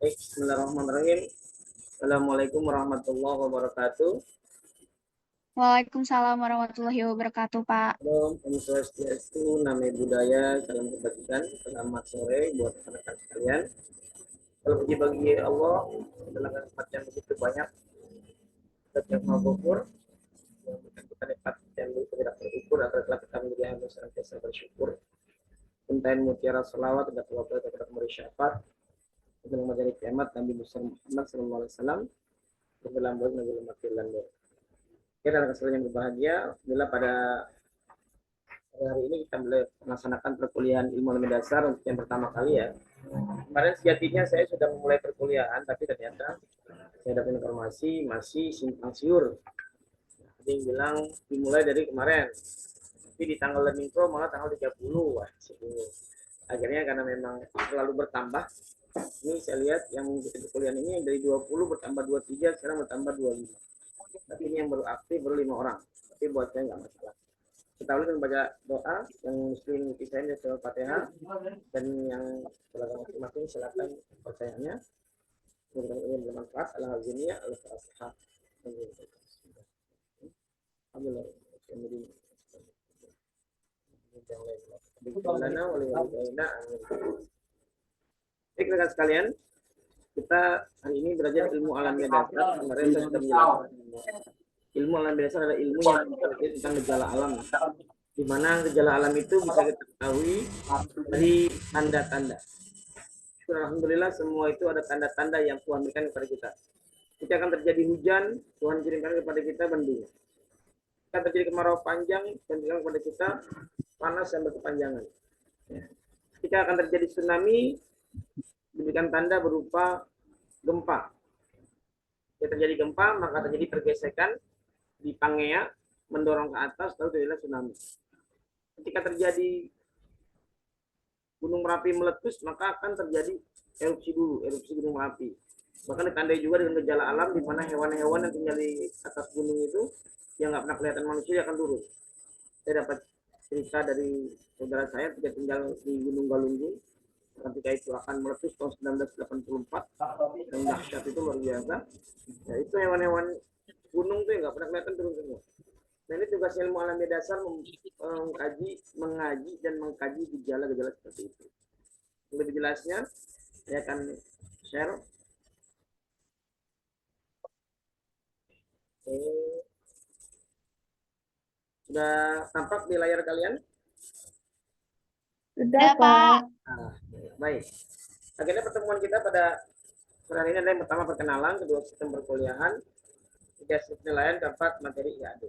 Bismillahirrahmanirrahim. Assalamualaikum warahmatullahi wabarakatuh. Waalaikumsalam warahmatullahi wabarakatuh, Pak. Halo, Om Swastiastu, Namo Buddhaya, salam kebajikan, selamat sore buat rekan-rekan sekalian. Kalau puji bagi Allah, dalam kesempatan yang begitu banyak, kita mau bersyukur, yang kita dapat yang tidak terukur, agar kita menjadi hamba senantiasa bersyukur. Untain mutiara selawat, dan tawakal kepada pemberi syafaat, untuk menjadi kiamat Nabi Muhammad SAW, dalam bulan Nabi Muhammad. Kita dalam kesempatan yang berbahagia, bila pada hari ini kita melaksanakan perkuliahan ilmu alam dasar untuk yang pertama kali ya. Kemarin sejatinya saya sudah memulai perkuliahan, tapi ternyata saya dapat informasi masih simpang siur. Ada yang bilang dimulai dari kemarin, tapi di tanggal learning pro malah tanggal 30. Wah, akhirnya karena memang selalu bertambah. Ini saya lihat yang perkuliahan ini dari 20 bertambah 23, sekarang bertambah 25. Tapi ini yang baru aktif baru 5 orang. Tapi buat saya nggak masalah. Kita boleh membaca doa yang muslim kisahnya surah Fatihah, dan yang silakan masing-masing silakan percayaannya. Mudah-mudahan ini bermanfaat. Alhamdulillah, alhamdulillah. Baik rekan sekalian, kita hari ini belajar ilmu alam dasar. Kemarin saya sudah menjelaskan ilmu alam dasar adalah ilmu yang terkait tentang gejala alam, di mana gejala alam itu bisa kita ketahui dari tanda-tanda. Alhamdulillah semua itu ada tanda-tanda yang Tuhan berikan kepada kita. Jika akan terjadi hujan, Tuhan kirimkan kepada kita mendung. Jika terjadi kemarau panjang, Tuhan berikan kepada kita panas yang berkepanjangan. Jika akan terjadi tsunami, diberikan tanda berupa gempa. Jika terjadi gempa, maka terjadi pergesekan di Pangea, mendorong ke atas, lalu terjadi tsunami. Ketika terjadi Gunung Merapi meletus, maka akan terjadi erupsi dulu, erupsi Gunung Merapi. Bahkan ditandai juga dengan gejala alam, di mana hewan-hewan yang tinggal di atas gunung itu, yang nggak pernah kelihatan manusia, akan turun. Saya dapat cerita dari saudara saya, dia tinggal di Gunung Galunggung, ketika itu akan meletus tahun 1984, dan dahsyat itu luar biasa. Nah, itu hewan-hewan gunung tuh nggak pernah kelihatan turun semua. Nah, ini tugas ilmu alam dasar mengaji dan mengkaji gejala-gejala seperti itu. Lebih jelasnya, saya akan share. Sudah tampak di layar kalian? Sudah, Pak. Nah, baik. Agenda pertemuan kita pada sore hari ini adalah yang pertama perkenalan, kedua sistem perkuliahan, tiga sistem penilaian, keempat materi IAD.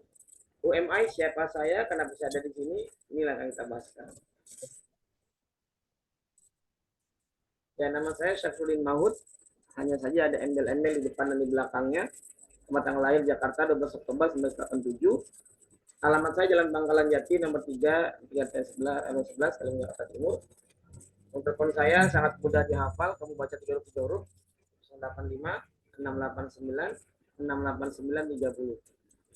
UMI siapa saya, kenapa bisa ada di sini, inilah yang kita bahas sekarang. Ya, nama saya Syafruddin Mahud, hanya saja ada embel-embel di depan dan di belakangnya. Tanggal lahir Jakarta 12 Oktober 1987. Alamat saya Jalan Bangkalan Jati nomor 3 11 Kalimantan Jakarta Timur. Untuk telepon saya sangat mudah dihafal, kamu baca 3 huruf 085 689 689 30.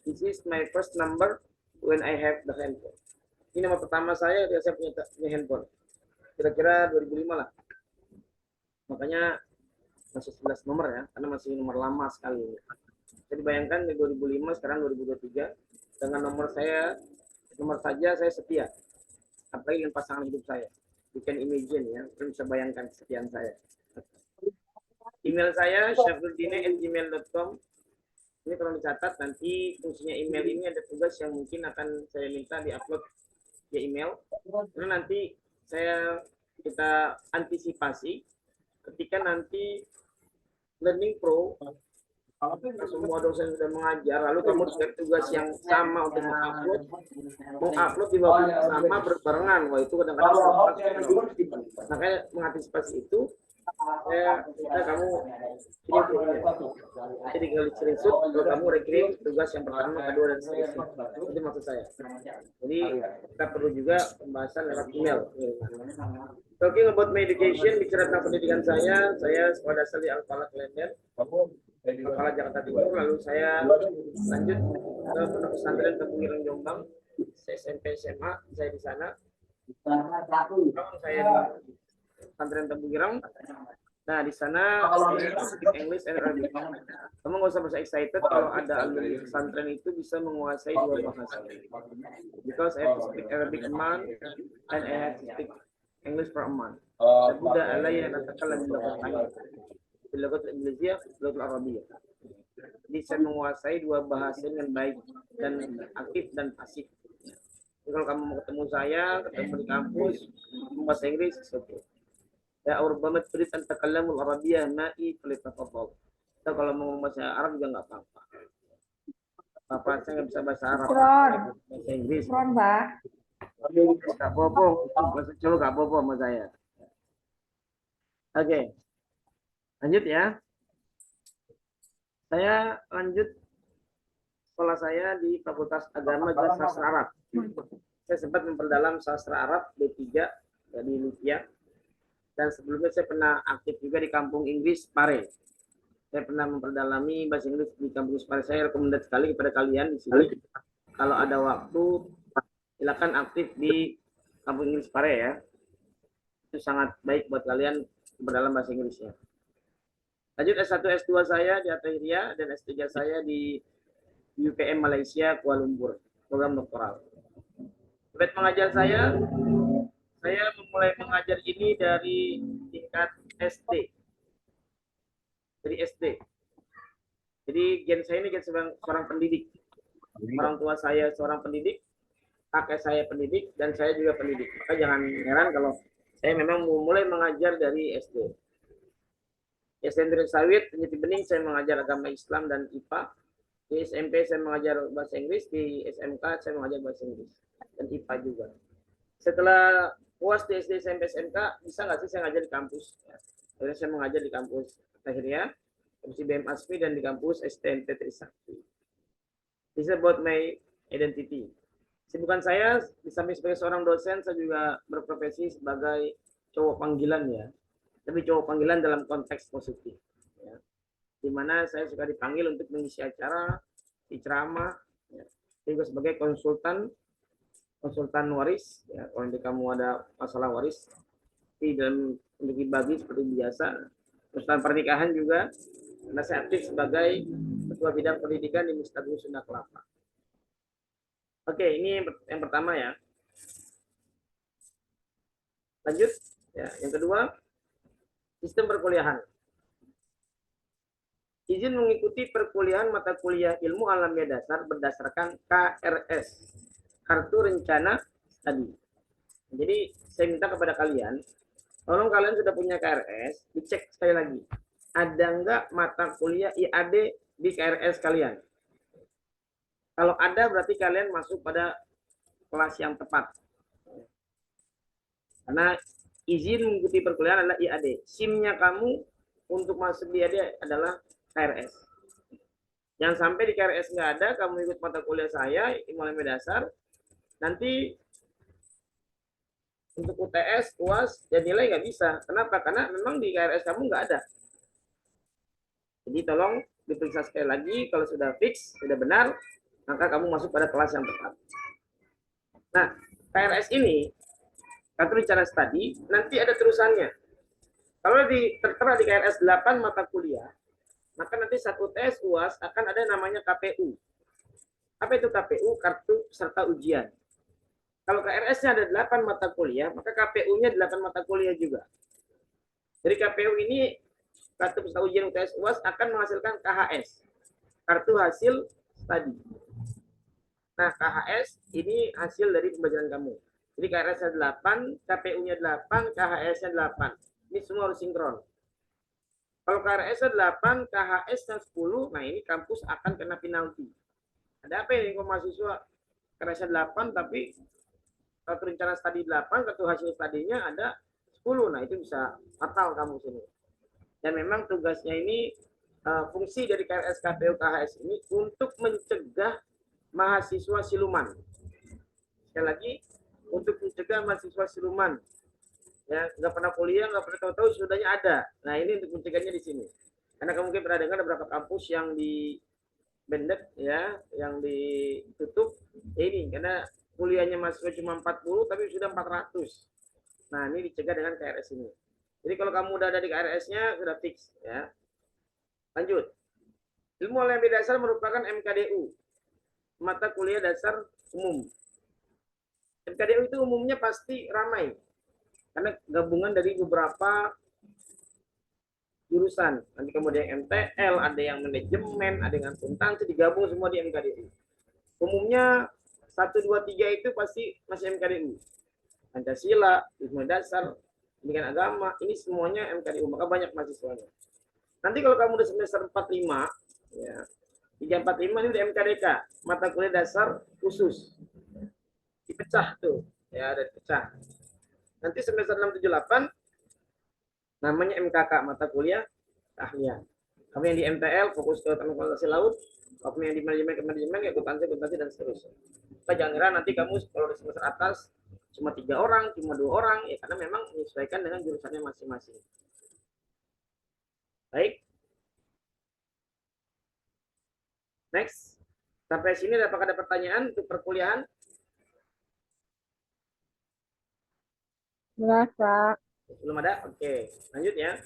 This is my first number when I have the handphone. Ini nomor pertama saya punya handphone. Kira-kira 2005 lah. Makanya masih 11 nomor ya, karena masih nomor lama sekali. Jadi bayangkan di 2005 sekarang 2023 dengan nomor saja saya setia. Apalagi dengan pasangan hidup saya. You can imagine ya, kalian bisa bayangkan kesetiaan saya. Email saya syafruddin@gmail.com. Ini kalau dicatat nanti fungsinya email ini ada tugas yang mungkin akan saya minta diupload via email. Karena nanti kita antisipasi ketika nanti Learning Pro semua dosen sudah mengajar, lalu kamu diberi tugas yang sama untuk mengupload di waktu yang sama berbarengan. Wah, itu kadang-kadang makanya mengantisipasi itu kamu jadi tinggal di screenshot kalau kamu rekirim tugas yang pertama, kedua, dan seterusnya. Itu maksud saya. Jadi kita perlu juga pembahasan lewat email. Talking about my education, bicara tentang pendidikan saya sekolah dasar di Al-Falah Klender, Al-Falah Jakarta Timur. Lalu saya lanjut ke Pondok Pesantren Tembung Ireng Jombang, SMP SMA saya di sana. Saya di Pesantren Tembung Ireng, Nah, di sana speak English and Arabic. Kamu nggak usah merasa excited kalau ada alumni pesantren itu bisa menguasai dua bahasa. Because I have to speak Arabic a month and I have to speak English for a month. Labuda alayya an atakalam billaghatayn. Bilaghat al-Ingliziyah, bilaghat al-Arabiyyah. Jadi saya menguasai dua bahasa dengan baik dan aktif dan pasif. Jadi kalau kamu mau ketemu saya, ketemu di kampus, bahasa Inggris, oke. Ya, urbamat tulis antakalamul Arabiyyah ma'i falitafaddal. Atau kalau mau bahasa Arab juga nggak apa-apa. Bapak saya nggak bisa bahasa Arab, bahasa Inggris. Mbak. Nggak apa-apa, bahasa Jawa nggak apa-apa sama saya. Oke, lanjut ya. Saya lanjut sekolah saya di Fakultas Agama dan Sastra Arab. Saya sempat memperdalam sastra Arab D3 di Libya. Dan sebelumnya saya pernah aktif juga di kampung Inggris Pare. Saya pernah memperdalami bahasa Inggris di kampung Inggris Pare. Saya rekomendasi sekali kepada kalian di sini. Kalau ada waktu, silakan aktif di kampung Inggris Pare ya. Itu sangat baik buat kalian berdalam bahasa Inggrisnya. Lanjut S1, S2 saya di Atahiriyah dan S3 saya di UPM Malaysia, Kuala Lumpur, program doktoral. Buat mengajar saya memulai mengajar ini dari tingkat SD. Dari SD. Jadi gen saya ini gen seorang pendidik. Orang tua saya seorang pendidik, kakek saya pendidik, dan saya juga pendidik. Maka jangan heran kalau saya memang mulai mengajar dari SD. SMP Sawit, Penjati Bening, saya mengajar agama Islam dan IPA. Di SMP saya mengajar bahasa Inggris, di SMK saya mengajar bahasa Inggris dan IPA juga. Setelah puas di SD, SMP, SMK, bisa nggak sih saya ngajar di kampus? Akhirnya saya mengajar di kampus akhirnya di BM Asfi dan di kampus STMT Trisakti. This is about my identity. Sibukan saya, di samping sebagai seorang dosen, saya juga berprofesi sebagai cowok panggilan ya. Tapi cowok panggilan dalam konteks positif. Ya. Di mana saya suka dipanggil untuk mengisi acara, di ceramah, ya. Juga sebagai konsultan waris, ya, kalau kamu ada masalah waris, di dalam untuk dibagi seperti biasa. Konsultan pernikahan juga, karena saya aktif sebagai ketua bidang pendidikan di Mustaqim Sunda Kelapa. Oke, ini yang pertama ya. Lanjut, ya, yang kedua, sistem perkuliahan. Izin mengikuti perkuliahan mata kuliah ilmu alamiah dasar berdasarkan KRS. Kartu Rencana Studi. Jadi saya minta kepada kalian, tolong kalian sudah punya KRS, dicek sekali lagi. Ada enggak mata kuliah IAD di KRS kalian? Kalau ada berarti kalian masuk pada kelas yang tepat. Karena izin mengikuti perkuliahan adalah IAD. SIM-nya kamu untuk masuk di IAD adalah KRS. Jangan sampai di KRS nggak ada, kamu ikut mata kuliah saya, ilmu alamiah dasar, nanti untuk UTS, UAS, ya nilai nggak bisa. Kenapa? Karena memang di KRS kamu nggak ada. Jadi tolong diperiksa sekali lagi, kalau sudah fix, sudah benar, maka kamu masuk pada kelas yang tepat. Nah, KRS ini, kartu rencana studi, nanti ada terusannya. Kalau tertera di KRS 8 mata kuliah, maka nanti saat UTS, UAS akan ada namanya KPU. Apa itu KPU? Kartu peserta ujian. Kalau KRS-nya ada 8 mata kuliah, maka KPU-nya 8 mata kuliah juga. Jadi KPU ini, kartu peserta ujian UTS UAS akan menghasilkan KHS, kartu hasil studi. Nah, KHS ini hasil dari pembelajaran kamu. Jadi KRS-nya 8, KPU-nya 8, KHS-nya 8. Ini semua harus sinkron. Kalau KRS-nya 8, KHS-nya 10, nah ini kampus akan kena penalti. Ada apa ini kok mahasiswa KRS-nya 8 tapi kartu rencana studi 8, kartu hasil studinya ada 10. Nah, itu bisa fatal kamu sini. Dan memang tugasnya ini fungsi dari KRS KPU KHS ini untuk mencegah mahasiswa siluman. Sekali lagi, untuk mencegah mahasiswa siluman. Ya, nggak pernah kuliah, nggak pernah tahu-tahu sudahnya ada. Nah, ini untuk mencegahnya di sini. Karena kamu mungkin pernah dengar beberapa kampus yang di bendek ya, yang ditutup. Ya ini karena kuliahnya mahasiswa cuma 40 tapi sudah 400. Nah, ini dicegah dengan KRS ini. Jadi kalau kamu udah ada di KRS-nya sudah fix ya. Lanjut. Ilmu alam dasar merupakan MKDU, mata kuliah dasar umum. MKDU itu umumnya pasti ramai karena gabungan dari beberapa jurusan. Nanti kemudian MTL, ada yang manajemen, ada yang akuntansi, digabung semua di MKDU. Umumnya 1, 2, 3 itu pasti masih MKDU. Pancasila, ilmu dasar, pendidikan agama, ini semuanya MKDU, maka banyak mahasiswanya. Nanti kalau kamu udah semester 45, ya, 3, 4, 5 ini udah MKDK, mata kuliah dasar khusus. Dipecah tuh, ya ada dipecah. Nanti semester 6, 7, 8 namanya MKK, mata kuliah keahlian. Kamu yang di MTL fokus ke transportasi laut, kamu yang di manajemen ya akuntansi dan seterusnya. Kita jangan kira nanti kamu kalau di semester atas cuma 3 orang, cuma 2 orang, ya karena memang menyesuaikan dengan jurusannya masing-masing. Baik. Next. Sampai sini apakah ada pertanyaan untuk perkuliahan? Jelas, Pak. Belum ada? Oke. Lanjut ya.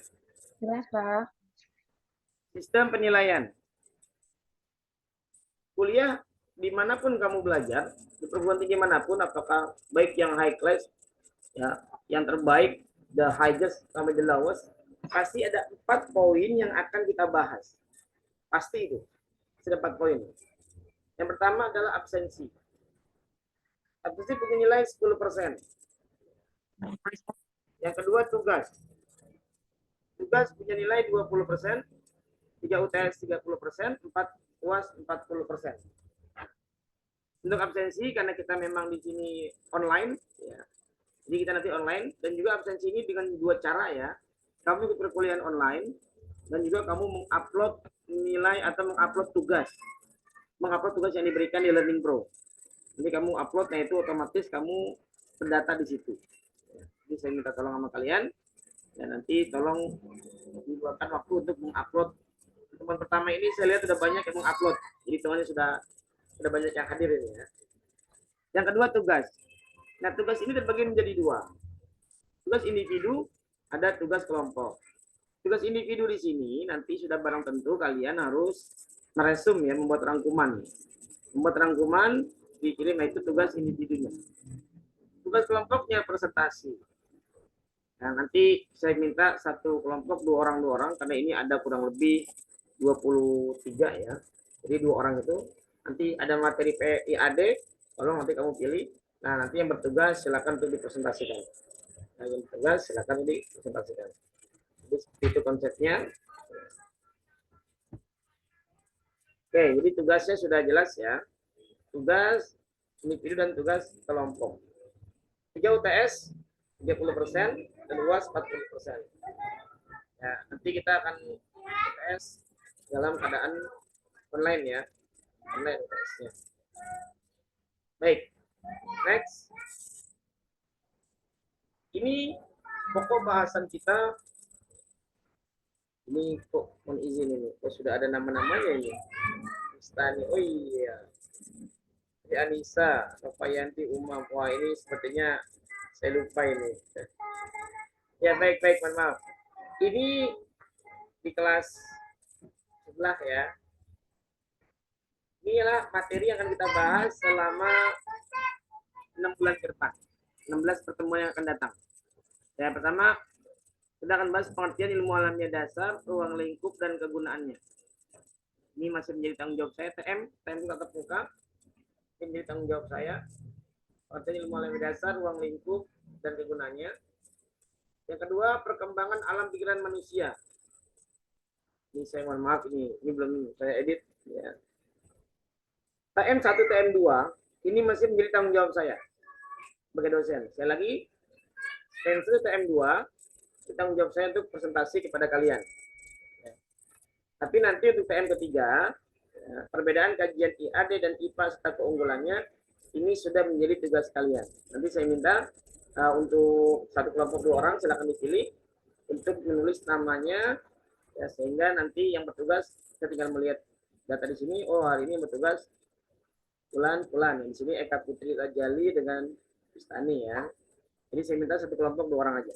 Jelas, Pak. Sistem penilaian. Kuliah dimanapun kamu belajar, di perguruan tinggi manapun, apakah baik yang high class, ya, yang terbaik, the highest sampai the lowest, pasti ada 4 poin yang akan kita bahas. Pasti itu. Ada 4 poin. Yang pertama adalah absensi. Absensi punya nilai 10%. Yang kedua tugas. Tugas punya nilai 20%, 3 UTS 30%, 4 UAS 40%. Untuk absensi karena kita memang di sini online, ya. Jadi kita nanti online dan juga absensi ini dengan 2 cara ya. Kamu ikut perkuliahan online dan juga kamu mengupload nilai atau mengupload tugas. Mengupload tugas yang diberikan di Learning Pro. Jadi kamu upload, nah itu otomatis kamu terdata di situ. Jadi saya minta tolong sama kalian dan nanti tolong dibuatkan waktu untuk mengupload. Teman pertama ini saya lihat sudah banyak yang mengupload. Jadi temannya sudah banyak yang hadir ini ya. Yang kedua tugas. Nah tugas ini terbagi menjadi 2. Tugas individu, ada tugas kelompok. Tugas individu di sini nanti sudah barang tentu kalian harus meresum ya, membuat rangkuman. Membuat rangkuman dikirim, itu tugas individunya. Tugas kelompoknya presentasi. Nah, nanti saya minta satu kelompok 2 orang karena ini ada kurang lebih 23 ya. Jadi 2 orang itu nanti ada materi PIAD, tolong nanti kamu pilih. Nah, nanti yang bertugas silakan untuk dipresentasikan. Nah, yang bertugas silakan dipresentasikan. Jadi seperti itu konsepnya. Oke, jadi tugasnya sudah jelas ya. Tugas individu dan tugas kelompok. 3 UTS 30% dan UAS 40%. Ya, nanti kita akan UTS dalam keadaan online ya. Online UTS-nya. Baik. Next. Ini pokok bahasan kita. Ini kok mohon izin ini. Kok sudah ada nama-namanya ini. Istani. Oh iya. Anissa, Novayanti, Umam. Wah, ini sepertinya saya lupa ini. Ya, baik, mohon maaf. Ini di kelas sebelah ya. Inilah materi yang akan kita bahas selama 6 bulan ke depan. 16 pertemuan yang akan datang. Yang pertama, kita akan bahas pengertian ilmu alamnya dasar, ruang lingkup, dan kegunaannya. Ini masih menjadi tanggung jawab saya, TM tatap muka. Ini menjadi tanggung jawab saya. Pengertian ilmu alamnya dasar, ruang lingkup, dan kegunaannya. Yang kedua, perkembangan alam pikiran manusia. Ini saya mohon maaf, ini belum saya edit. Ya. TM1, TM2, ini masih menjadi tanggung jawab saya sebagai dosen. Saya lagi, TM1, TM2, tanggung jawab saya untuk presentasi kepada kalian. Ya. Tapi nanti untuk TM ketiga, ya, perbedaan kajian IAD dan IPA serta keunggulannya, ini sudah menjadi tugas kalian. Nanti saya minta untuk satu kelompok 2 orang, silakan dipilih untuk menulis namanya, ya, sehingga nanti yang bertugas kita tinggal melihat data di sini. Oh, hari ini bertugas Pulan. Di sini Eka Putri Rajali dengan Istani ya. Jadi saya minta satu kelompok 2 orang aja.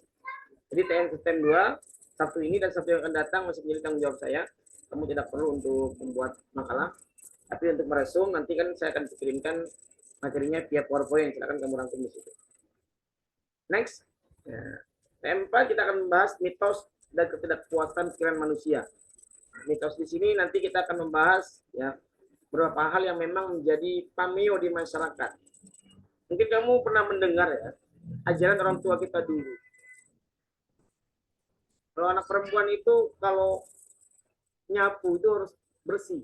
Jadi TM sistem 2, satu ini dan satu yang akan datang masih menjadi tanggung jawab saya. Kamu tidak perlu untuk membuat makalah, tapi untuk meresum nanti kan saya akan kirimkan materinya via PowerPoint. Silakan kamu rangkum di situ. Next. Nah, TM4 kita akan membahas mitos dan ketidakpuasan pikiran manusia. Mitos di sini nanti kita akan membahas ya beberapa hal yang memang menjadi pameo di masyarakat. Mungkin kamu pernah mendengar ya ajaran orang tua kita dulu. Kalau anak perempuan itu kalau nyapu itu harus bersih,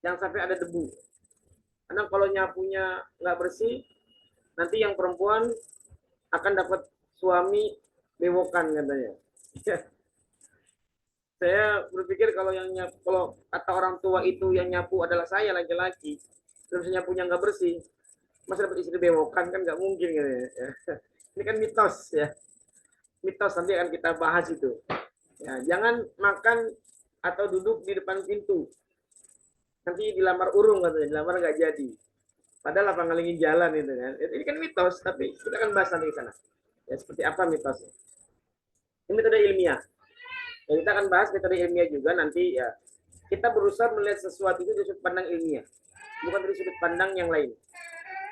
jangan sampai ada debu. Karena kalau nyapunya nggak bersih, nanti yang perempuan akan dapat suami bewokan katanya. Saya berpikir kalau yang nyapu, kalau kata orang tua itu yang nyapu adalah saya laki-laki, terus nyapunya nggak bersih, masa dapat istri bewokan kan nggak mungkin gitu ya. Ini kan mitos ya, mitos nanti akan kita bahas itu. Ya, jangan makan atau duduk di depan pintu, nanti dilamar urung katanya, dilamar nggak jadi. Padahal apa ngalingin jalan itu kan. Ini kan mitos, tapi kita akan bahas nanti di sana. Ya seperti apa mitosnya. Ini metode ilmiah. Ya, kita akan bahas metode ilmiah juga nanti ya. Kita berusaha melihat sesuatu itu dari sudut pandang ilmiah, bukan dari sudut pandang yang lain.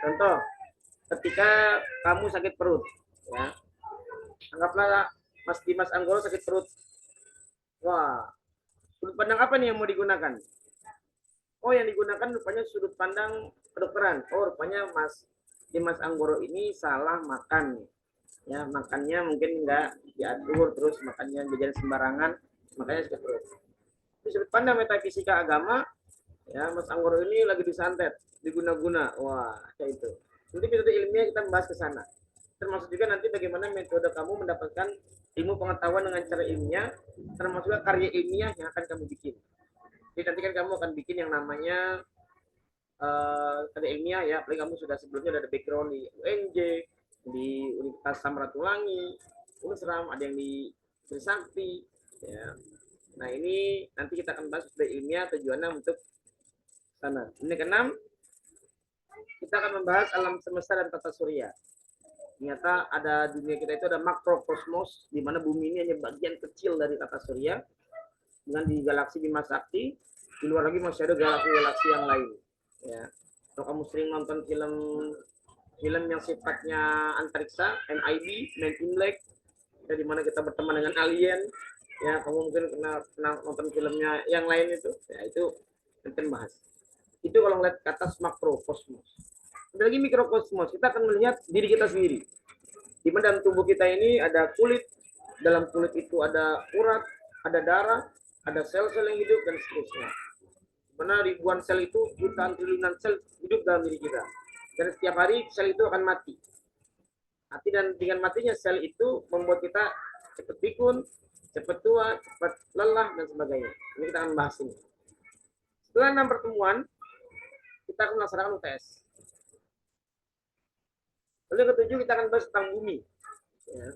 Contoh, ketika kamu sakit perut, ya, anggaplah Mas Dimas Anggoro sakit perut. Wah, sudut pandang apa nih yang mau digunakan? Oh, yang digunakan rupanya sudut pandang kedokteran. Oh, rupanya Mas Dimas Anggoro ini salah makan. Ya, makannya mungkin enggak diatur, terus makannya jajan sembarangan, makanya sakit perut. Di sudut pandang metafisika agama, ya Mas Anggoro ini lagi disantet, diguna-guna. Wah, kayak itu. Nanti metode ilmiah kita membahas ke sana. Termasuk juga nanti bagaimana metode kamu mendapatkan ilmu pengetahuan dengan cara ilmiah, termasuk juga karya ilmiah yang akan kamu bikin. Jadi nanti kan kamu akan bikin yang namanya karya ilmiah ya, apalagi kamu sudah sebelumnya ada background di UNJ, di Universitas Samratulangi, Unsram, ada yang di Trisakti. Ya. Nah ini nanti kita akan bahas dari ilmiah tujuannya untuk sana. Ini keenam, kita akan membahas alam semesta dan tata surya. Ternyata ada dunia kita itu ada makrokosmos, di mana bumi ini hanya bagian kecil dari tata surya. Dengan di galaksi Bima Sakti, di luar lagi masih ada galaksi-galaksi yang lain. Ya. Kalau kamu sering nonton film yang sifatnya antariksa, MIB, Men in Black, ya, di mana kita berteman dengan alien, ya kamu mungkin pernah nonton filmnya yang lain itu, ya itu nanti bahas. Itu kalau ngeliat ke atas makrokosmos. Ada lagi mikrokosmos, kita akan melihat diri kita sendiri. Di mana dalam tubuh kita ini ada kulit, dalam kulit itu ada urat, ada darah, ada sel-sel yang hidup dan seterusnya. Mana ribuan sel itu, jutaan triliunan sel hidup dalam diri kita. Dan setiap hari sel itu akan mati. Mati, dan dengan matinya sel itu membuat kita cepat pikun, cepat tua, cepat lelah dan sebagainya. Ini kita akan bahas ini. Setelah 6 pertemuan, kita akan melaksanakan UTS. Lalu yang ketujuh kita akan bahas tentang bumi. Ya.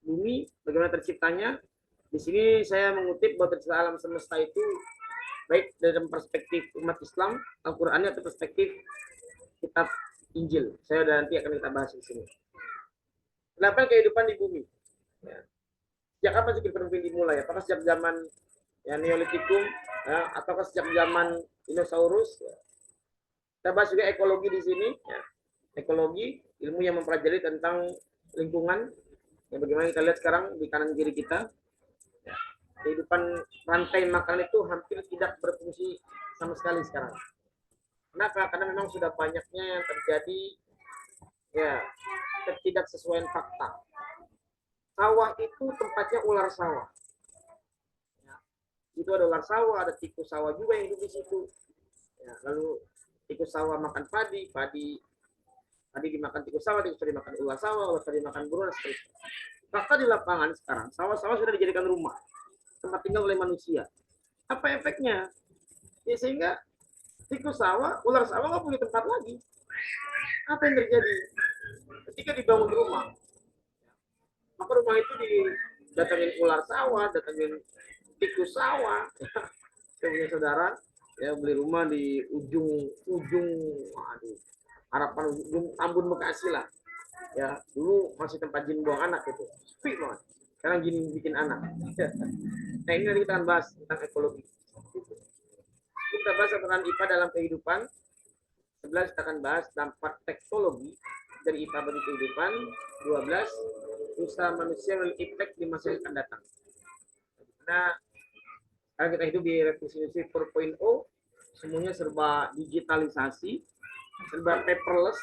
Bumi, bagaimana terciptanya. Di sini saya mengutip bahwa tercipta alam semesta itu baik dalam perspektif umat Islam, Al-Quran, atau perspektif kitab Injil. Saya udah nanti akan kita bahas di sini. Kenapa kehidupan di bumi? Ya. Sejak kapan sih kehidupan bumi dimulai? Apakah sejak zaman ya, Neolitikum, ya, ataukah sejak zaman dinosaurus? Ya. Kita bahas juga ekologi di sini. Ya. Ekologi, ilmu yang mempelajari tentang lingkungan. Ya, bagaimana kita lihat sekarang di kanan kiri kita, ya, kehidupan rantai makanan itu hampir tidak berfungsi sama sekali sekarang. Kenapa? Karena memang sudah banyaknya yang terjadi ya ketidaksesuaian fakta. Sawah itu tempatnya ular sawah. Ya, itu ada ular sawah, ada tikus sawah juga yang hidup di situ. Ya, lalu tikus sawah makan padi, padi dimakan tikus sawah dimakan ular sawah dimakan burung, dan seterusnya. Fakta di lapangan sekarang, sawah-sawah sudah dijadikan rumah, tempat tinggal oleh manusia. Apa efeknya? Ya sehingga tikus sawah, ular sawah nggak punya tempat lagi. Apa yang terjadi? Ketika dibangun rumah, maka rumah itu didatangin ular sawah, datangin tikus sawah. Saya punya saudara, ya beli rumah di ujung, aduh, harapan ujung Ambon Bekasi lah. Ya, dulu masih tempat jin buang anak itu. Sepi banget. Sekarang jin bikin anak. Nah, ini nanti kita akan bahas tentang ekologi. Kita bahas tentang IPA dalam kehidupan. 11 kita akan bahas dampak teknologi dari IPA bagi kehidupan. 12 usaha manusia memiliki impact di masa yang akan datang. Nah, karena kita hidup di revolusi industri 4.0, semuanya serba digitalisasi, serba paperless,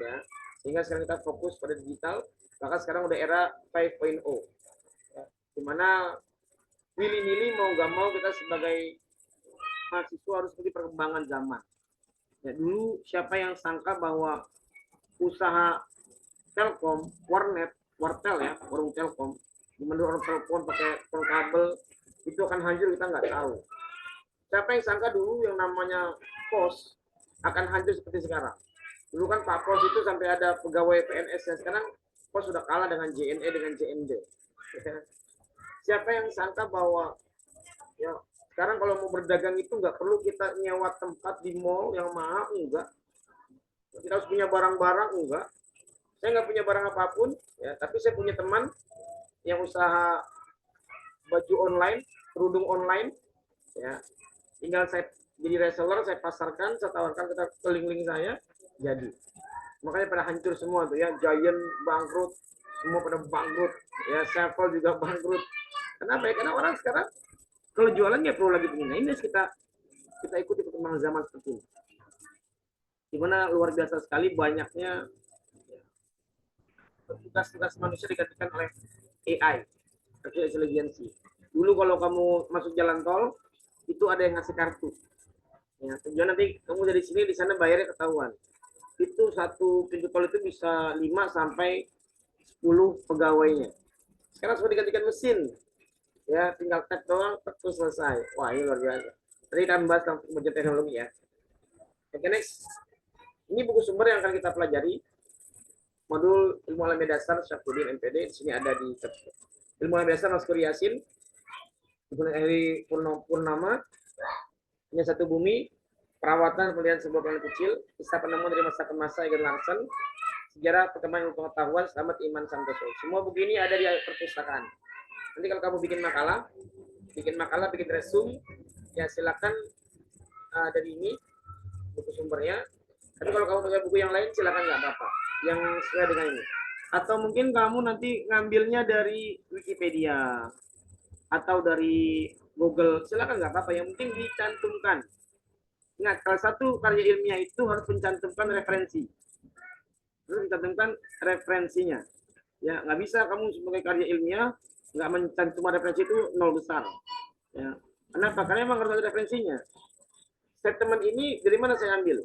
ya. Sehingga sekarang kita fokus pada digital. Maka sekarang udah era 5.0, ya. Dimana milih-milih mau gak mau kita sebagai mahasiswa harus mengikuti perkembangan zaman. Ya, dulu siapa yang sangka bahwa usaha Telkom, warnet, wartel ya, warung Telkom, di mana orang telepon pakai telepon kabel itu akan hancur, kita nggak tahu. Siapa yang sangka dulu yang namanya pos akan hancur seperti sekarang. Dulu kan Pak Pos itu sampai ada pegawai PNS, yang sekarang pos sudah kalah dengan JNE dengan JND. Siapa yang sangka bahwa ya sekarang kalau mau berdagang itu nggak perlu kita nyewa tempat di mall yang mahal, enggak. Kita harus punya barang-barang, enggak. Saya nggak punya barang apapun, ya, tapi saya punya teman yang usaha baju online, kerudung online, ya. Tinggal saya jadi reseller, saya pasarkan, saya tawarkan ke link-link saya, jadi. Makanya pada hancur semua tuh ya, Giant bangkrut, semua pada bangkrut, ya, Sevel juga bangkrut. Kenapa ya? Karena orang sekarang kalau jualannya perlu lagi begini. Nah, ini kita ikuti perkembangan zaman seperti ini. Dimana luar biasa sekali banyaknya tugas-tugas manusia digantikan oleh AI, artificial intelligence. Dulu kalau kamu masuk jalan tol, itu ada yang ngasih kartu. Ya, tujuan nanti kamu dari sini di sana bayarnya ketahuan. Itu satu pintu tol itu bisa 5 sampai 10 pegawainya. Sekarang sudah digantikan mesin. Ya, tinggal tap doang, terus selesai. Wah, ini luar biasa. Tadi kita bahas tentang teknologi ya. Oke, next. Ini buku sumber yang akan kita pelajari. Modul ilmu alam dasar Syafruddin MPD. Di sini ada di ilmu alam dasar Mas Yasin. Heri Purnama. Hanya satu bumi. Perawatan peliharaan sebuah planet kecil. Kisah penemuan dari masa ke masa Egan Larsen. Sejarah perkembangan ilmu pengetahuan Slamet Iman Santoso. Semua buku ini ada di perpustakaan. Nanti kalau kamu bikin makalah, bikin resume, ya silakan dari ini buku sumbernya. Tapi kalau kamu punya buku yang lain, silakan, nggak apa-apa. Yang sesuai dengan ini. Atau mungkin kamu nanti ngambilnya dari Wikipedia atau dari Google, silakan, nggak apa-apa. Yang penting dicantumkan. Ingat, kalau satu karya ilmiah itu harus mencantumkan referensi. Harus mencantumkan referensinya. Ya, nggak bisa kamu sebagai karya ilmiah nggak mencantumkan referensi itu nol besar. Ya. Kenapa? Karena memang harus ada referensinya. Statement ini dari mana saya ambil?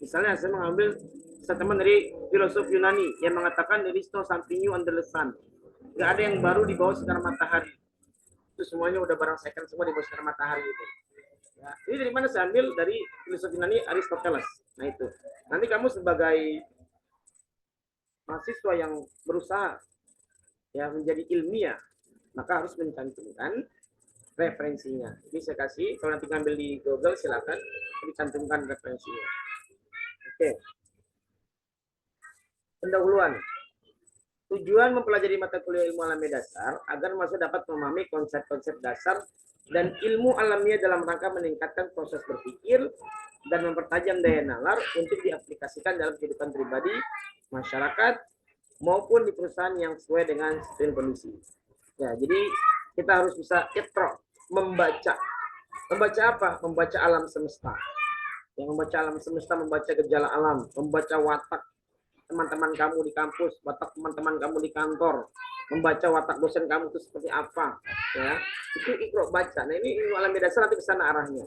Misalnya saya mengambil statement dari filosof Yunani yang mengatakan there is no something new under the sun. Nggak ada yang baru di bawah sinar matahari. Itu semuanya udah barang second semua di bawah sinar matahari itu. Ya, ini dari mana saya ambil? Dari filosof Yunani Aristoteles. Nah itu. Nanti kamu sebagai mahasiswa yang berusaha ya menjadi ilmiah, maka harus mencantumkan referensinya. Jadi saya kasih, kalau nanti ngambil di Google silakan dicantumkan referensinya. Oke. Pendahuluan. Tujuan mempelajari mata kuliah ilmu alamiah dasar agar mahasiswa dapat memahami konsep-konsep dasar dan ilmu alamiah dalam rangka meningkatkan proses berpikir dan mempertajam daya nalar untuk diaplikasikan dalam kehidupan pribadi, masyarakat, maupun di perusahaan yang sesuai dengan sistem kondisi. Ya, jadi kita harus bisa ikra, membaca. Membaca apa? Membaca alam semesta. Yang membaca alam semesta, membaca gejala alam, membaca watak teman-teman kamu di kampus, watak teman-teman kamu di kantor, membaca watak dosen kamu itu seperti apa, ya. Itu ikra, baca. Nah, ini ilmu alam dasar nanti ke sana arahnya.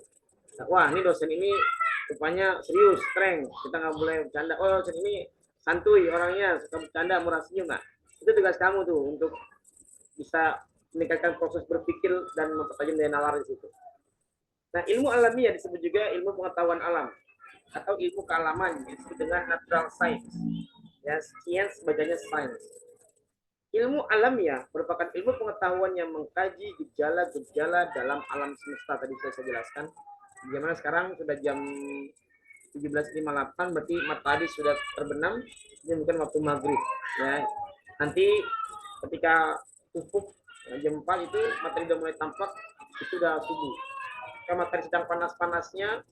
Nah, wah, ini dosen ini rupanya serius, strength. Kita nggak boleh bercanda. Oh, dosen ini santuy orangnya, suka bercanda, murah senyum. Nah, itu tugas kamu tuh untuk bisa meningkatkan proses berpikir dan mempertajam daya nalar di situ. Nah, ilmu alamiah disebut juga ilmu pengetahuan alam atau ilmu kealaman, disebut dengan natural science. Ya, science bacanya science. Ilmu alamiah merupakan ilmu pengetahuan yang mengkaji gejala-gejala dalam alam semesta. Tadi saya jelaskan. Gimana sekarang sudah jam 17.58 berarti matahari sudah terbenam. Ini bukan waktu maghrib. Ya, nanti ketika ufuk jam 4 itu matahari sudah mulai tampak, itu sudah subuh. Kalau matahari sedang panas-panasnya,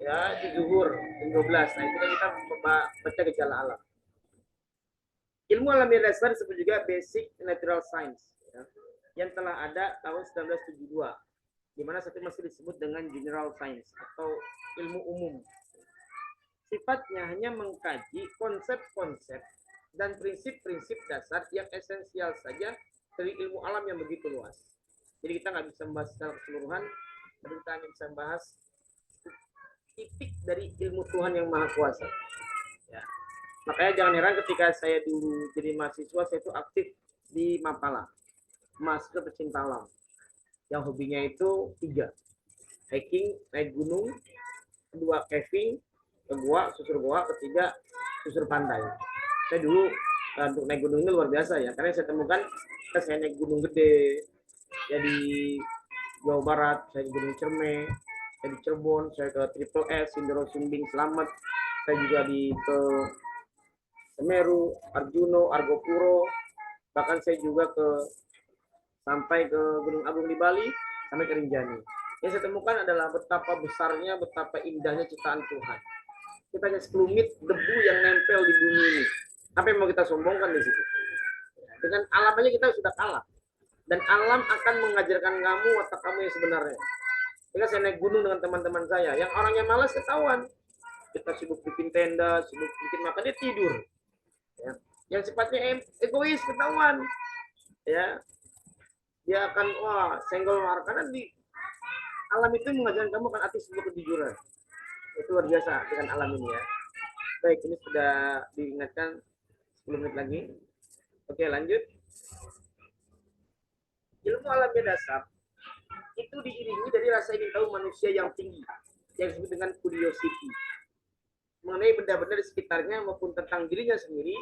ya di zuhur jam 12. Nah itu kan kita baca gejala alam. Ilmu alam dasar disebut juga basic natural science, ya, yang telah ada tahun 1972, di mana satu masih disebut dengan general science atau ilmu umum. Sifatnya hanya mengkaji konsep-konsep dan prinsip-prinsip dasar yang esensial saja dari ilmu alam yang begitu luas. Jadi kita nggak bisa membahas secara keseluruhan, tapi kita hanya bisa membahas titik dari ilmu Tuhan yang Maha Kuasa. Ya. Makanya jangan heran ketika saya dulu jadi mahasiswa, saya itu aktif di Mapala, mahasiswa pecinta alam. Yang hobinya itu 3. Hiking, naik gunung, 2 caving, ke gua, susur gua, 3 susur pantai. Saya dulu untuk naik gunung ini luar biasa ya, karena saya temukan saya naik gunung gede, ya di Jawa Barat, saya di Gunung Cerme, saya di Cirebon, saya ke Triple S, Sindoro Sumbing Selamat, saya juga ke Semeru, Arjuno, Argopuro, bahkan saya juga sampai ke Gunung Agung di Bali, sampai ke Rinjani. Yang saya temukan adalah betapa besarnya, betapa indahnya ciptaan Tuhan. Kita hanya sekelumit debu yang nempel di bumi ini. Apa yang mau kita sombongkan di situ? Dengan alam aja kita sudah kalah. Dan alam akan mengajarkan kamu watak kamu yang sebenarnya. Jika saya naik gunung dengan teman-teman saya, yang orangnya malas ketahuan. Kita sibuk bikin tenda, sibuk bikin makan, dia tidur. Ya. Yang sifatnya egois ketahuan. Ya, dia akan senggol marah, karena di alam itu mengajarkan kamu akan arti sebuah kejujuran. Itu luar biasa dengan alam ini ya. Baik, ini sudah diingatkan 10 menit lagi. Oke, lanjut. Ilmu alam dasar itu diiringi dari rasa ingin tahu manusia yang tinggi, yang disebut dengan curiosity, mengenai benda-benda di sekitarnya maupun tentang dirinya sendiri,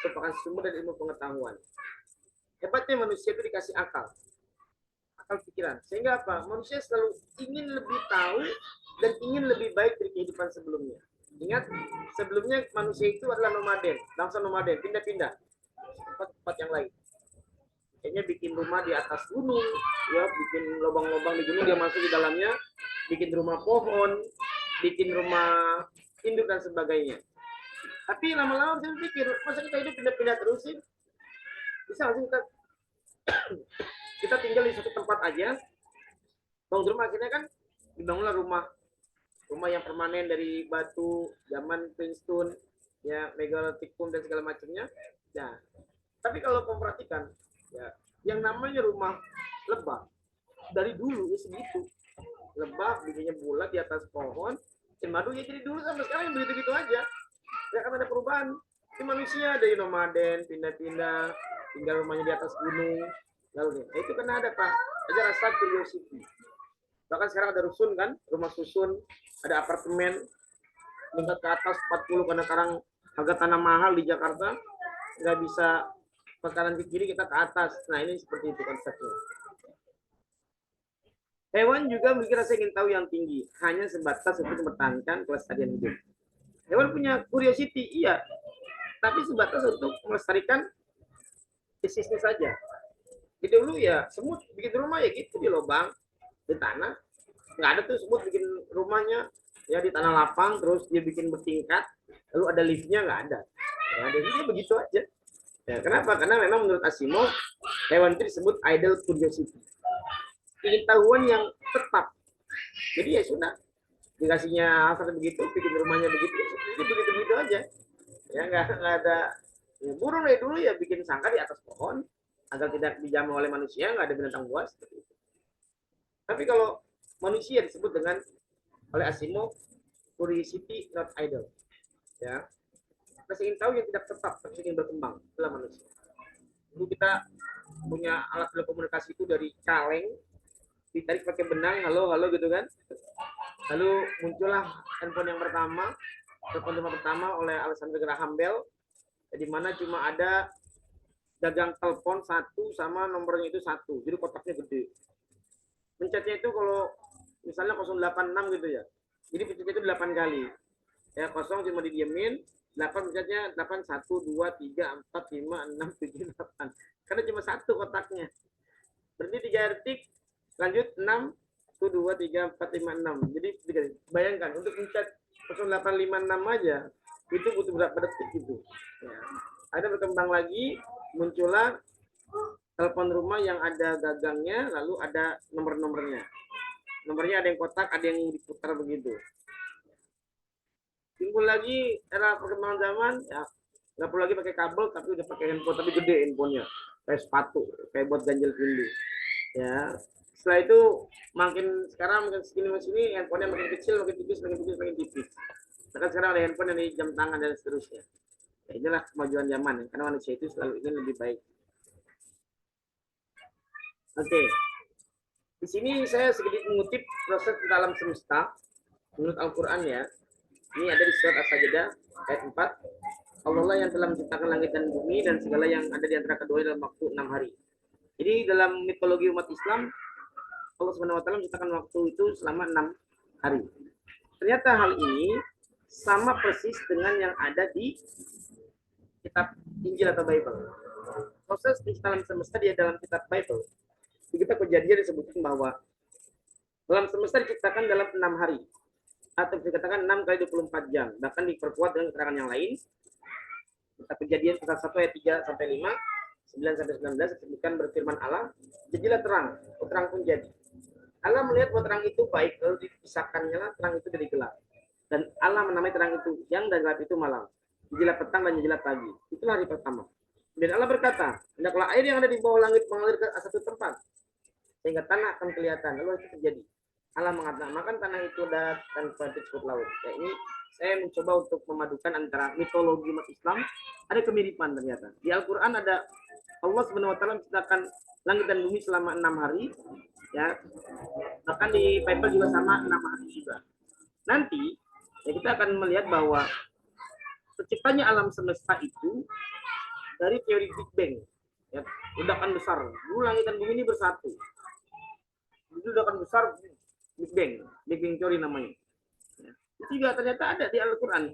merupakan sumber dari ilmu pengetahuan. Hebatnya manusia itu dikasih akal pikiran, sehingga apa? Manusia selalu ingin lebih tahu dan ingin lebih baik dari kehidupan sebelumnya. Ingat, sebelumnya manusia itu adalah nomaden, bangsa nomaden, pindah-pindah tempat yang lain. Kayaknya bikin rumah di atas gunung, ya, bikin lubang-lubang di gunung, dia masuk di dalamnya, bikin rumah pohon, bikin rumah induk dan sebagainya. Tapi lama-lama saya pikir, masa kita hidup pindah-pindah terus sih? Bisa langsung kita tinggal di satu tempat aja, bangun rumah, akhirnya kan dibangunlah rumah yang permanen dari batu zaman Princeton, ya, megalithicum dan segala macamnya. Nah, tapi kalau kamu perhatikan, ya, yang namanya rumah lebah dari dulu ya segitu, lebah bikinnya bulat di atas pohon, cemadu ya jadi dulu sampai sekarang begitu-begitu aja, nggak akan ada perubahan. Ini manusia dari nomaden pindah-pindah, tinggal rumahnya di atas gunung, lalu itu karena ada ada rasa curiosity. Bahkan sekarang ada rusun kan, rumah susun, ada apartemen tingkat ke atas 40, karena sekarang harga tanah mahal di Jakarta, nggak bisa ke kanan ke kiri, kita ke atas. Nah ini seperti itu konsepnya. Hewan juga memiliki rasa ingin tahu yang tinggi, hanya sebatas untuk mempertahankan kelestarian hidup. Hewan punya curiosity, iya, tapi sebatas untuk melestarikan bisnisnya saja. Jadi dulu ya semut bikin rumah ya gitu di lubang, di tanah, nggak ada tuh semut bikin rumahnya ya di tanah lapang, terus dia bikin bertingkat, lalu ada liftnya, nggak ada. Ya, jadi dia begitu aja. Ya, kenapa? Karena memang menurut Asimov, hewan itu disebut idle curiosity, ingin tahuan yang tetap. Jadi ya sudah, dikasihnya hal begitu, bikin rumahnya begitu, begitu aja. Ya nggak ada. Ya, burung dari dulu ya bikin sangkar di atas pohon agar tidak dijamah oleh manusia, nggak ada binatang buas seperti itu. Tapi kalau manusia disebut dengan oleh Asimov curiosity not idle, ya, rasa ingin tahu yang tidak tetap, tapi ingin berkembang dalam manusia. Dulu kita punya alat telekomunikasi itu dari kaleng, ditarik pakai benang, halo gitu kan. Lalu muncullah handphone yang pertama, telepon pertama oleh Alexander Graham Bell, di mana cuma ada gagang telepon satu sama nomornya itu satu, jadi kotaknya gede. Pencetnya itu kalau misalnya 086 gitu ya, jadi pencetnya itu 8 kali. Ya, kosong cuma didiemin. 8 pencetnya 8, 1, 2, 3, 4, 5, 6, 7, 8. Karena cuma satu kotaknya. Berarti 3 detik, lanjut 6, 1, 2, 3, 4, 5, 6. Jadi bayangkan untuk pencet 0856 aja itu butuh berapa detik gitu. Ya. Ada berkembang lagi, muncullah telepon rumah yang ada gagangnya, lalu ada nomor-nomornya. Nomornya ada yang kotak, ada yang diputar begitu. Timbul lagi era perkembangan zaman, ya nggak perlu lagi pakai kabel, tapi udah pakai handphone, tapi gede handphonenya, kayak sepatu, kayak buat ganjel pindu. Ya, setelah itu makin sekarang makin sini handphonenya makin kecil, makin tipis, makin tipis, makin tipis. Maka sekarang ada handphone yang di jam tangan dan seterusnya. Ya, inilah kemajuan zaman, ya. Karena manusia itu selalu ingin lebih baik. Oke, di sini saya sedikit mengutip proses di alam semesta menurut Al-Quran ya. Ini ada di surat As-Sajdah ayat 4. Allah lah yang telah menciptakan langit dan bumi dan segala yang ada di antara keduanya dalam waktu 6 hari. Jadi dalam mitologi umat Islam, Allah SWT menciptakan waktu itu selama 6 hari. Ternyata hal ini sama persis dengan yang ada di kitab Injil atau Bible. Proses penciptaan semesta dia dalam kitab Bible. Di kitab Kejadian disebutkan bahwa alam semesta diciptakan dalam 6 hari. Atau dikatakan 6 kali 24 jam. Bahkan diperkuat dengan keterangan yang lain. Kitab Kejadian pasal 1 ayat 3 sampai 5, 9 sampai 19 disebutkan berfirman Allah, jadilah terang, terang pun jadi. Allah melihat bahwa terang itu baik, lalu dipisahkannya terang itu dari gelap. Dan Allah menamai terang itu siang dan gelap itu malam. Jadilah petang dan jadilah pagi. Itulah hari pertama. Dan Allah berkata, hendaklah air yang ada di bawah langit mengalir ke satu tempat, sehingga tanah akan kelihatan. Lalu itu terjadi. Allah mengatakan, makan tanah itu dan disebut laut. Ya, ini saya mencoba untuk memadukan antara mitologi umat Islam, ada kemiripan ternyata. Di Al-Quran ada Allah Subhanahu wa taala menciptakan langit dan bumi selama 6 hari, ya. Bahkan di Bible juga sama 6 hari juga. Nanti ya kita akan melihat bahwa terciptanya alam semesta itu dari teori Big Bang, ya, ledakan besar. Dulu langit dan bumi ini bersatu. Itu ledakan besar, Big Bang teori namanya. Ya. Itu juga ternyata ada di Al-Quran,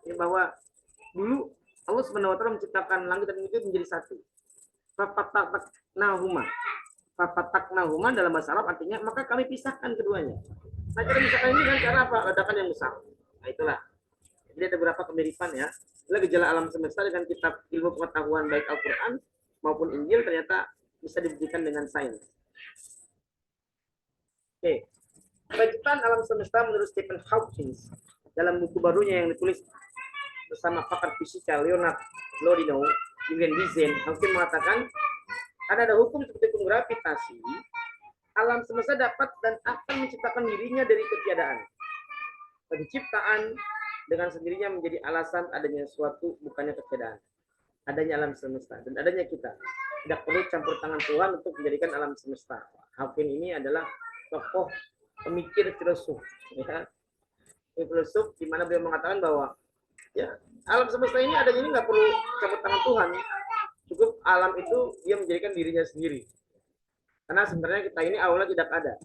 ya, bahwa dulu Allah Subhanahu wa taala menciptakan langit dan bumi itu menjadi satu. Fapataknahuma dalam bahasa Arab artinya maka kami pisahkan keduanya. Nah, cara pisahkan ini dengan cara apa? Ledakan yang besar. Nah, itulah. Jadi ada beberapa kemiripan ya. Itulah gejala alam semesta dengan kitab ilmu pengetahuan baik Al-Quran maupun Injil ternyata bisa dibuktikan dengan sains. Oke. Penciptaan alam semesta menurut Stephen Hawking dalam buku barunya yang ditulis bersama pakar fisika Leonard Lodino, Julian Dizen, Hawking mengatakan ada hukum seperti hukum gravitasi, alam semesta dapat dan akan menciptakan dirinya dari ketiadaan. Penciptaan dengan sendirinya menjadi alasan adanya suatu bukannya ketiadaan. Adanya alam semesta dan adanya kita. Tidak perlu campur tangan Tuhan untuk menjadikan alam semesta. Hawking ini adalah tokoh pemikir filosof, ya. Filosof di mana beliau mengatakan bahwa ya alam semesta ini adanya ini nggak perlu campur tangan Tuhan, cukup alam itu dia menjadikan dirinya sendiri. Karena sebenarnya kita ini awalnya tidak ada,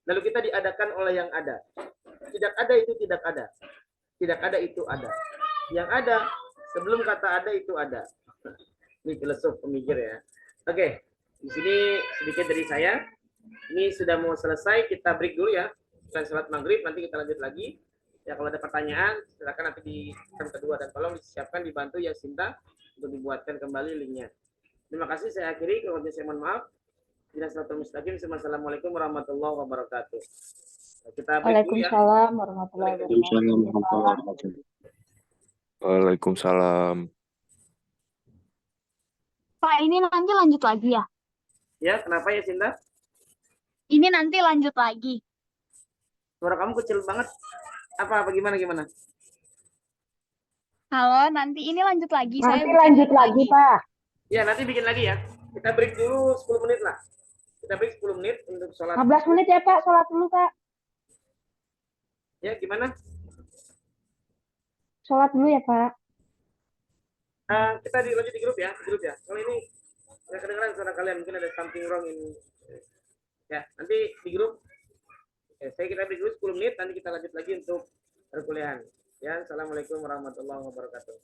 lalu kita diadakan oleh yang ada. Tidak ada itu tidak ada, tidak ada itu ada. Yang ada sebelum kata ada itu ada. Ini filosof pemikir ya. Oke, di sini sedikit dari saya. Ini sudah mau selesai, kita break dulu ya. Setelah sholat maghrib nanti kita lanjut lagi. Ya kalau ada pertanyaan silakan nanti di jam kedua dan tolong disiapkan dibantu ya Sinta untuk dibuatkan kembali linknya. Terima kasih, saya akhiri. Kalau saya mohon maaf. Assalamualaikum warahmatullahi wabarakatuh. Kita break dulu ya. Waalaikumsalam warahmatullahi wabarakatuh. Waalaikumsalam. Pak, ini nanti lanjut lagi ya? Ya, kenapa ya Sinta? Ini nanti lanjut lagi. Suara kamu kecil banget. Apa gimana? Halo, nanti ini lanjut lagi. Nanti lanjut lagi, Pak. Ya, nanti bikin lagi ya. Kita break dulu 10 menit lah. Kita break 10 menit untuk sholat. 15 menit ya, Pak. Sholat dulu, Pak. Ya, gimana? Sholat dulu ya, Pak. Kita lanjut di grup ya. Kalau ini nggak kedengeran suara kalian, mungkin ada something wrong in. Ya, nanti di grup. Saya kita break dulu 10 menit, nanti kita lanjut lagi untuk perkuliahan. Ya, assalamualaikum warahmatullahi wabarakatuh.